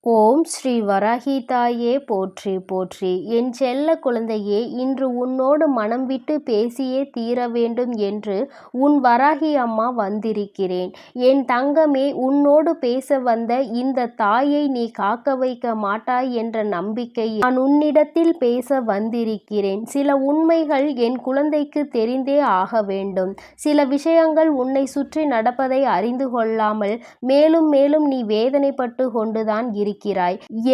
ஓம் ஸ்ரீ வராகி தாயே போற்றி போற்றி. என் செல்ல குழந்தையே, இன்று உன்னோடு மனம் விட்டு பேசியே தீர வேண்டும் என்று உன் வராகி அம்மா வந்திருக்கிறேன். என் தங்கமே, உன்னோடு பேச வந்த இந்த தாயை நீ காக்க வைக்க மாட்டாய் என்ற நம்பிக்கை நான் உன்னிடத்தில் பேச வந்திருக்கிறேன். சில உண்மைகள் என் குழந்தைக்கு தெரிந்தே ஆக வேண்டும். சில விஷயங்கள் உன்னை சுற்றி நடப்பதை அறிந்து கொள்ளாமல் மேலும் மேலும் நீ வேதனைப்பட்டு கொண்டுதான் இருக்கிறாய்.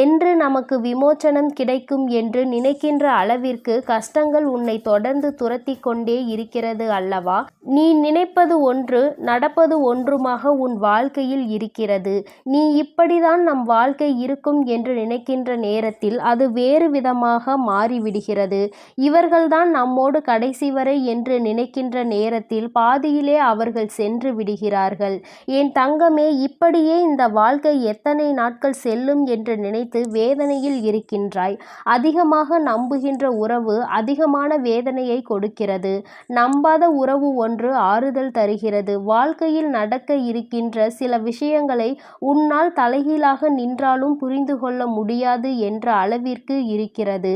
என்று நமக்கு விமோச்சனம் கிடைக்கும் என்று நினைக்கின்ற அளவிற்கு கஷ்டங்கள் உன்னை தொடர்ந்து துரத்தி கொண்டே இருக்கிறது அல்லவா? நீ நினைப்பது ஒன்று, நடப்பது ஒன்றுமாக உன் வாழ்க்கையில் இருக்கிறது. நீ இப்படிதான் நம் வாழ்க்கை இருக்கும் என்று நினைக்கின்ற நேரத்தில் அது வேறு விதமாக மாறிவிடுகிறது. இவர்கள்தான் நம்மோடு கடைசி வரை என்று நினைக்கின்ற நேரத்தில் பாதியிலே அவர்கள் சென்று விடுகிறார்கள். என் தங்கமே, இப்படியே இந்த வாழ்க்கை எத்தனை நாட்கள் செல்லும் என்று நினைத்து வேதனையில் இருக்கின்றாய். அதிகமாக நம்புகின்ற உறவு அதிகமான வேதனையை கொடுக்கிறது. நம்பாத உறவு ஒன்று ஆறுதல் தருகிறது. வாழ்க்கையில் நடக்க இருக்கின்ற சில விஷயங்களை உன்னால் தலைகீழாக நின்றாலும் புரிந்து கொள்ள முடியாது என்ற அளவிற்கு இருக்கிறது.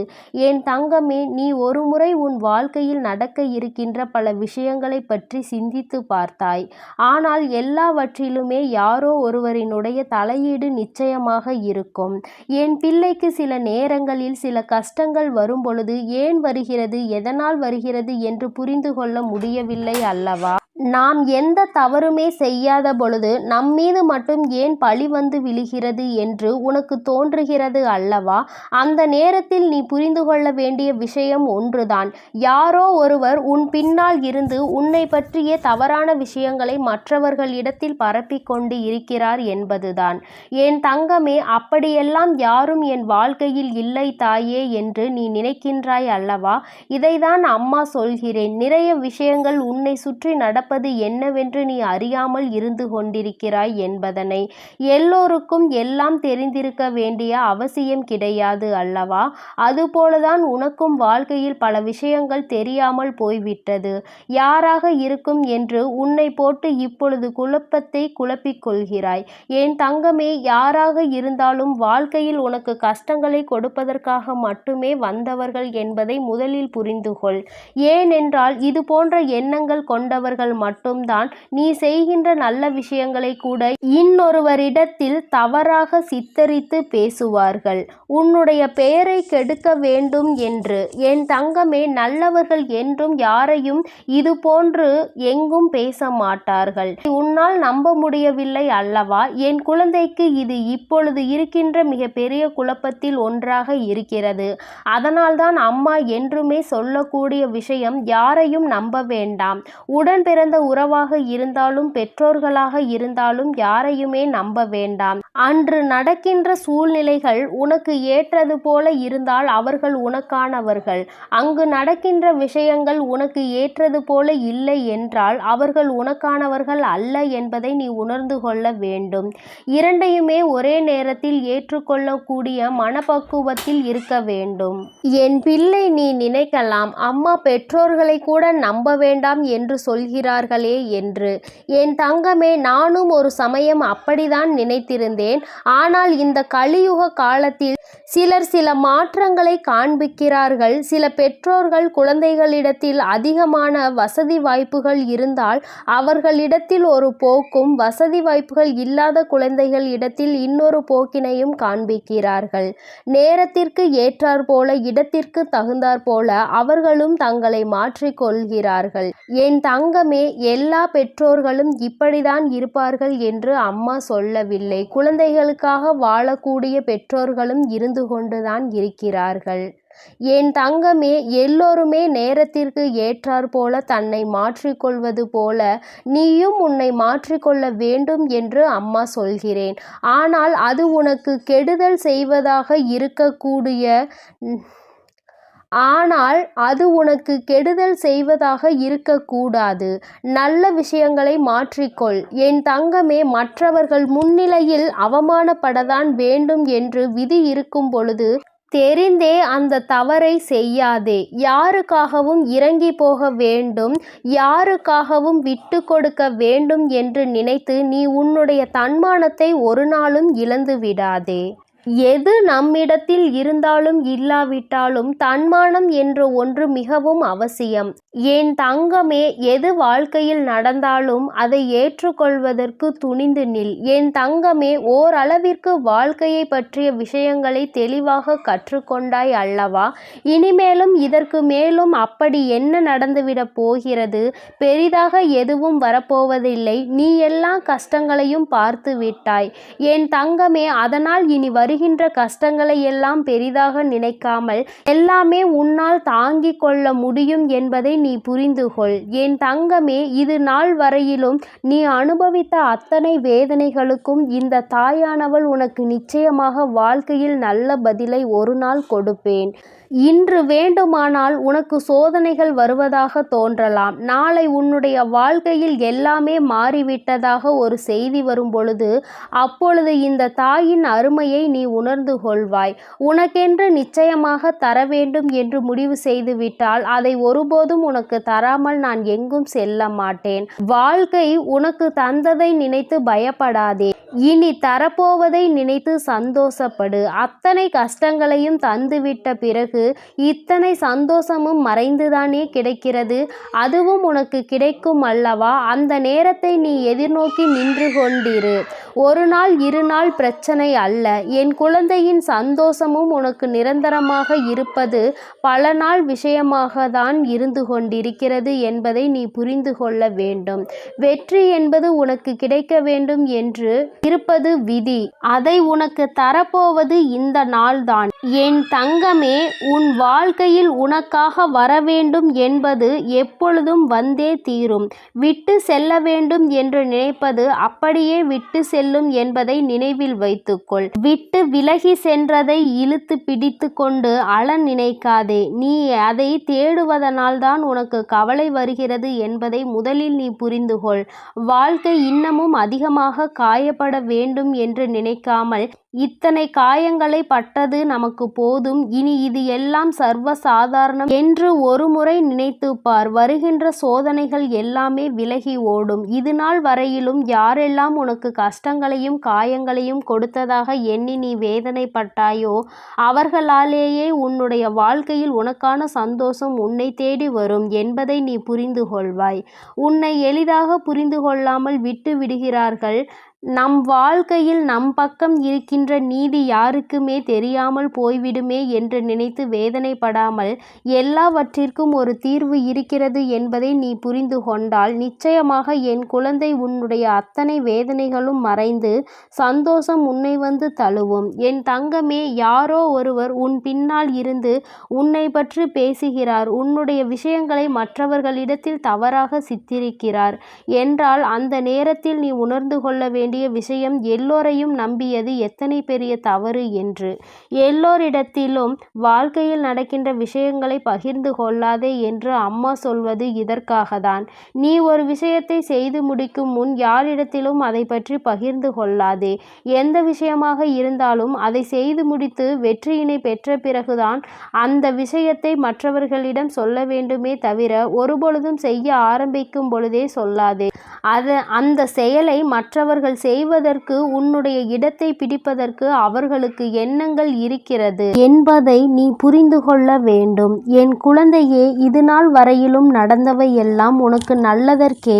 என் தங்கமே, நீ ஒருமுறை உன் வாழ்க்கையில் நடக்க இருக்கின்ற பல விஷயங்களை பற்றி சிந்தித்து பார்த்தாய். ஆனால் எல்லாவற்றிலுமே யாரோ ஒருவரினுடைய தலையீடு நிச்சயமாக இருக்கும். என் பிள்ளைக்கு சில நேரங்களில் சில கஷ்டங்கள் வரும் பொழுது ஏன் வருகிறது, எதனால் வருகிறது என்று புரிந்து கொள்ள முடியவில்லை அல்லவா? நாம் எந்த தவறுமே செய்யாத பொழுது நம்மீது மட்டும் ஏன் பழி வந்து விழுகிறது என்று உனக்கு தோன்றுகிறது அல்லவா? அந்த நேரத்தில் நீ புரிந்து கொள்ள வேண்டிய விஷயம் ஒன்றுதான். யாரோ ஒருவர் உன் பின்னால் இருந்து உன்னை பற்றிய தவறான விஷயங்களை மற்றவர்களிடத்தில் பரப்பிக் கொண்டு இருக்கிறார் என்பதுதான். என் தங்கமே, அப்படியெல்லாம் யாரும் என் வாழ்க்கையில் இல்லை தாயே என்று நீ நினைக்கின்றாய் அல்லவா? இதைதான் அம்மா சொல்கிறேன். நிறைய விஷயங்கள் உன்னை சுற்றி நடப்பது என்னவென்று நீ அறியாமல் இருந்து கொண்டிருக்கிறாய் என்பதனை. எல்லோருக்கும் எல்லாம் தெரிந்திருக்க வேண்டிய அவசியம் கிடையாது அல்லவா? அதுபோலதான் உனக்கும் வாழ்க்கையில் பல விஷயங்கள் தெரியாமல் போய்விட்டது. யாராக இருக்கும் என்று உன்னை போட்டு இப்பொழுது குழப்பத்தை குழப்பிக் கொள்கிறாய். என் தங்கமே, யாராக இருந்தாலும் வாழ்க்கையில் உனக்கு கஷ்டங்களை கொடுப்பதற்காக மட்டுமே வந்தவர்கள் என்பதை முதலில் புரிந்து கொள். ஏனென்றால் இது போன்ற எண்ணங்கள் கொண்டவர்கள் மட்டும்தான் நீ செய்கின்ற நல்ல விஷயங்களை கூட இன்னொருவரிடத்தில் தவறாக சித்தரித்து பேசுவார்கள், உன்னுடைய பெயரை கெடுக்க வேண்டும் என்று. என் தங்கமே, நல்லவர்கள் என்றும் யாரையும் இது போன்று எங்கும் பேச மாட்டார்கள். உன்னால் நம்ப முடியவில்லை அல்லவா? என் குழந்தைக்கு இது இப்பொழுது இருக்கின்ற மிகப்பெரிய குழப்பத்தில் ஒன்றாக இருக்கிறது. அதனால்தான் அம்மா என்றுமே சொல்லக்கூடிய விஷயம், யாரையும் நம்ப வேண்டாம். உடன் பிறந்த உறவாக இருந்தாலும் பெற்றோர்களாக இருந்தாலும் யாரையுமே நம்ப வேண்டாம். அன்று நடக்கின்ற சூழ்நிலைகள் உனக்கு ஏற்றது போல இருந்தால் அவர்கள் உனக்கானவர்கள். அங்கு நடக்கின்ற விஷயங்கள் உனக்கு ஏற்றது போல இல்லை என்றால் அவர்கள் உனக்கானவர்கள் அல்ல என்பதை நீ உணர்ந்து கொள்ள வேண்டும். இரண்டையுமே ஒரே நேரத்தில் ஏற்றுக்கொள்ளக்கூடிய மனப்பக்குவத்தில் இருக்க வேண்டும். என் பிள்ளை, நீ நினைக்கலாம், அம்மா பெற்றோர்களை கூட நம்ப வேண்டாம் என்று சொல்கிறார்களே என்று. என் தங்கமே, நானும் ஒரு சமயம் அப்படிதான் நினைத்திருந்தேன். ஆனால் இந்த கலியுக காலத்தில் சிலர் சில மாற்றங்களை காண்பிக்கிறார்கள். சில பெற்றோர்கள் குழந்தைகளிடத்தில் அதிகமான வசதி வாய்ப்புகள் இருந்தால் அவர்களிடத்தில் ஒரு போக்கும், வசதி வாய்ப்புகள் இல்லாத குழந்தைகள் இடத்தில் இன்னொரு போக்கினையும் காண்பிக்கிறார்கள். நேரத்திற்கு ஏற்றாற் போல, இடத்திற்கு தகுந்தாற் போல அவர்களும் தங்களை மாற்றிக்கொள்கிறார்கள். என் தங்கமே, எல்லா பெற்றோர்களும் இப்படிதான் இருப்பார்கள் என்று அம்மா சொல்லவில்லை. குழந்தைகளுக்காக வாழக்கூடிய பெற்றோர்களும் இருந்து கொண்டுதான் இருக்கிறார்கள். என் தங்கமே, எல்லோருமே நேரத்திற்கு ஏற்றாற் போல தன்னை மாற்றிக்கொள்வது போல நீயும் உன்னை மாற்றிக்கொள்ள வேண்டும் என்று அம்மா சொல்கிறேன். ஆனால் அது உனக்கு கெடுதல் செய்வதாக இருக்கக்கூடாது. நல்ல விஷயங்களை மாற்றிக்கொள். என் தங்கமே, மற்றவர்கள் முன்னிலையில் அவமானப்படத்தான் வேண்டும் என்று விதி இருக்கும் பொழுது தெரிந்தே அந்த தவறை செய்யாதே. யாருக்காகவும் இறங்கி போக வேண்டும், யாருக்காகவும் விட்டு கொடுக்க வேண்டும் என்று நினைத்து நீ உன்னுடைய தன்மானத்தை ஒரு நாளும் இழந்து விடாதே. எது நம்மிடத்தில் இருந்தாலும் இல்லாவிட்டாலும் தன்மானம் என்ற ஒன்று மிகவும் அவசியம். என் தங்கமே, எது வாழ்க்கையில் நடந்தாலும் அதை ஏற்றுக்கொள்வதற்கு துணிந்து நில். என் தங்கமே, ஓரளவிற்கு வாழ்க்கையை பற்றிய விஷயங்களை தெளிவாக கற்றுக்கொண்டாய் அல்லவா? இனிமேலும் இதற்கு மேலும் அப்படி என்ன நடந்துவிடப் போகிறது? பெரிதாக எதுவும் வரப்போவதில்லை. நீ எல்லா கஷ்டங்களையும் பார்த்து விட்டாய் என் தங்கமே. அதனால் இனி வருகின்ற கஷ்டங்களை எல்லாம் பெரிதாக நினைக்காமல் எல்லாமே உன்னால் தாங்கிக் கொள்ள முடியும் என்பதை நீ புரிந்து கொள். என் தங்கமே, இது நாள் வரையிலும் நீ அனுபவித்த அத்தனை வேதனைகளுக்கும் இந்த தாயானவள் உனக்கு நிச்சயமாக வாழ்க்கையில் நல்ல பதிலை ஒரு நாள் கொடுப்பேன். இன்று வேண்டுமானால் உனக்கு சோதனைகள் வருவதாக தோன்றலாம். நாளை உன்னுடைய வாழ்க்கையில் எல்லாமே மாறிவிட்டதாக ஒரு செய்தி வரும் பொழுது அப்பொழுது இந்த தாயின் அருமையை நீ உணர்ந்து கொள்வாய். உனக்கென்று நிச்சயமாக தர வேண்டும் என்று முடிவு செய்துவிட்டால் அதை ஒருபோதும் உனக்கு தராமல் நான் எங்கும் செல்ல மாட்டேன். வாழ்க்கை உனக்கு தந்ததை நினைத்து பயப்படாதே. இனி தரப்போவதை நினைத்து சந்தோஷப்படு. அத்தனை கஷ்டங்களையும் தந்துவிட்ட பிறகு இத்தனை சந்தோஷமும் மறைந்துதானே கிடைக்கிறது. அதுவும் உனக்கு கிடைக்கும் அல்லவா? அந்த நேரத்தை நீ எதிர்நோக்கி நின்று கொண்டிரு. ஒரு நாள் இரு நாள் பிரச்சனை அல்ல. என் குழந்தையின் சந்தோஷமும் உனக்கு நிரந்தரமாக இருப்பது பல நாள் விஷயமாக தான் இருந்து கொண்டிருக்கிறது என்பதை நீ புரிந்து கொள்ள வேண்டும். வெற்றி என்பது உனக்கு கிடைக்க வேண்டும் என்று இருப்பது விதி. அதை உனக்கு தரப்போவது இந்த நாள்தான். என் தங்கமே, உன் வாழ்க்கையில் உனக்காக வர வேண்டும் என்பது எப்பொழுதும் வந்தே தீரும். விட்டு செல்ல வேண்டும் என்று நினைப்பது அப்படியே விட்டு செல்லும் என்பதை நினைவில் வைத்துக்கொள். விட்டு விலகி சென்றதை இழுத்து பிடித்து கொண்டு அழ நினைக்காதே. நீ அதை தேடுவதனால்தான் உனக்கு கவலை வருகிறது என்பதை முதலில் நீ புரிந்து கொள். வாழ்க்கை இன்னமும் அதிகமாக காயப்பட வேண்டும் என்று நினைக்காமல் இத்தனை காயங்களை பட்டது நமக்கு போதும். இனி இது எல்லாம் சர்வ சாதாரணம் என்று ஒரு முறை நினைத்துப்பார். வருகின்ற சோதனைகள் எல்லாமே விலகி ஓடும். இது நாள் வரையிலும் யாரெல்லாம் உனக்கு கஷ்டங்களையும் காயங்களையும் கொடுத்ததாக எண்ணி நீ வேதனைப்பட்டாயோ அவர்களாலேயே உன்னுடைய வாழ்க்கையில் உனக்கான சந்தோஷம் உன்னை தேடி வரும் என்பதை நீ புரிந்து கொள்வாய். உன்னை எளிதாக புரிந்து கொள்ளாமல் விட்டு விடுகிறார்கள். நம் வாழ்க்கையில் நம் பக்கம் இருக்கின்ற நீதி யாருக்குமே தெரியாமல் போய்விடுமே என்று நினைத்து வேதனைப்படாமல் எல்லாவற்றிற்கும் ஒரு தீர்வு இருக்கிறது என்பதை நீ புரிந்து கொண்டால் நிச்சயமாக என் குழந்தை உன்னுடைய அத்தனை வேதனைகளும் மறைந்து சந்தோஷம் உன்னை வந்து தழுவும். என் தங்கமே, யாரோ ஒருவர் உன் பின்னால் இருந்து உன்னை பற்றி பேசுகிறார். உன்னுடைய விஷயங்களை மற்றவர்களிடத்தில் தவறாக சித்தரிக்கிறார் என்றால் அந்த நேரத்தில் நீ உணர்ந்து கொள்ள வேண்டிய விஷயம் எல்லோரையும் நம்பியது எத்தனை பெரிய தவறு என்று. எல்லோரிடத்திலும் வாழ்க்கையில் நடக்கின்ற விஷயங்களை பகிர்ந்து கொள்ளாதே என்று அம்மா சொல்வது இதற்காகத்தான். நீ ஒரு விஷயத்தை செய்து முடிக்கும் முன் யாரிடத்திலும் அதை பற்றி பகிர்ந்து கொள்ளாதே. எந்த விஷயமாக இருந்தாலும் அதை செய்து முடித்து வெற்றியினை பெற்ற பிறகுதான் அந்த விஷயத்தை மற்றவர்களிடம் சொல்ல வேண்டுமே தவிர ஒருபொழுதும் செய்ய ஆரம்பிக்கும் பொழுதே சொல்லாதே. அந்த செயலை மற்றவர்கள் செய்வதற்கு உன்னுடைய இடத்தை பிடிப்பதற்கு அவர்களுக்கு எண்ணங்கள் இருக்கிறது என்பதை நீ புரிந்து கொள்ள வேண்டும். என் குழந்தையே, இது நாள் வரையிலும் நடந்தவை எல்லாம் உனக்கு நல்லதற்கே.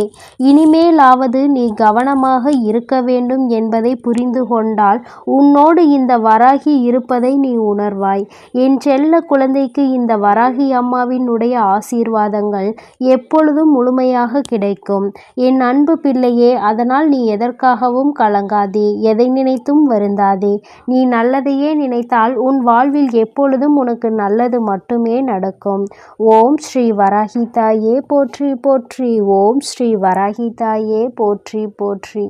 இனிமேலாவது நீ கவனமாக இருக்க வேண்டும் என்பதை புரிந்து கொண்டால் உன்னோடு இந்த வராகி இருப்பதை நீ உணர்வாய். என் செல்ல குழந்தைக்கு இந்த வராகி அம்மாவினுடைய ஆசீர்வாதங்கள் எப்பொழுதும் முழுமையாக கிடைக்கும். என் அன்பு பிள்ளையே, அதனால் நீ எதற்காகவும் கலங்காதே. எதை நினைத்தும் வருந்தாதே. நீ நல்லதையே நினைத்தால் உன் வாழ்வில் எப்பொழுதும் உனக்கு நல்லது மட்டுமே நடக்கும். ஓம் ஸ்ரீ வராகி தாயே போற்றி போற்றி. ஓம் ஸ்ரீ வராகி தாயே போற்றி போற்றி.